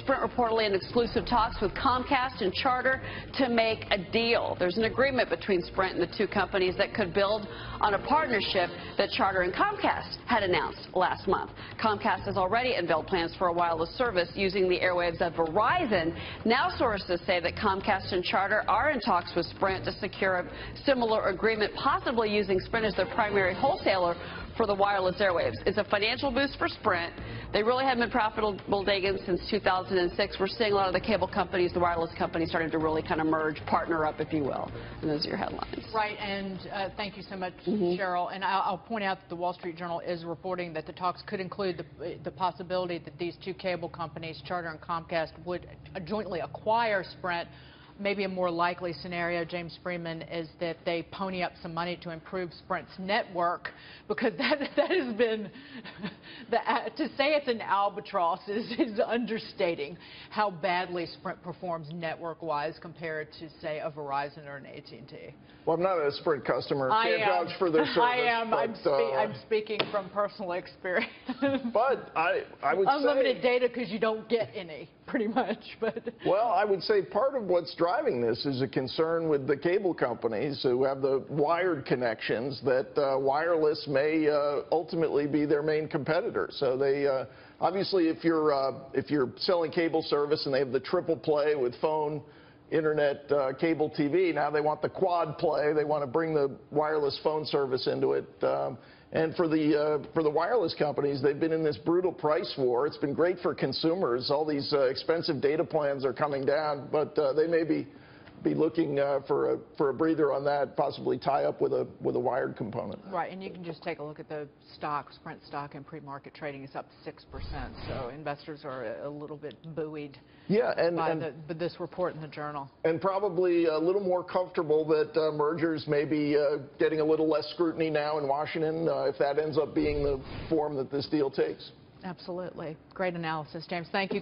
Sprint reportedly in exclusive talks with Comcast and Charter to make a deal. There's an agreement between Sprint and the two companies that could build on a partnership that Charter and Comcast had announced last month. Comcast has already unveiled plans for a wireless service using the airwaves of Verizon. Now sources say that Comcast and Charter are in talks with Sprint to secure a similar agreement, possibly using Sprint as their primary wholesaler for the wireless airwaves. It's a financial boost for Sprint. They really haven't been profitable, Dagen, since 2006. We're seeing a lot of the cable companies, the wireless companies, starting to really kind of merge, partner up, if you will. And those are your headlines. Right, and thank you so much, Cheryl. And I'll point out that the Wall Street Journal is reporting that the talks could include the possibility that these two cable companies, Charter and Comcast, would jointly acquire Sprint. Maybe a more likely scenario, James Freeman, is that they pony up some money to improve Sprint's network, because that has been, to say it's an albatross is understating how badly Sprint performs network-wise compared to, say, a Verizon or an AT&T. Well, I'm not a Sprint customer. Can't vouch for their service. I am. But, I'm speaking from personal experience. But I would say unlimited data because you don't get any, pretty much. But well, I would say part of what's driving this is a concern with the cable companies who have the wired connections that wireless may ultimately be their main competitor. So they obviously, if you're selling cable service and they have the triple play with phone, internet, cable TV, now they want the quad play. They want to bring the wireless phone service into it. And for the wireless companies, they've been in this brutal price war. It's been great for consumers. All these expensive data plans are coming down, but they may be looking for a breather on that, possibly tie up with a wired component. Right, and you can just take a look at the stock, Sprint stock in pre-market trading is up 6%. So investors are a little bit buoyed by this report in the Journal. And probably a little more comfortable that mergers may be getting a little less scrutiny now in Washington if that ends up being the form that this deal takes. Absolutely. Great analysis, James. Thank you.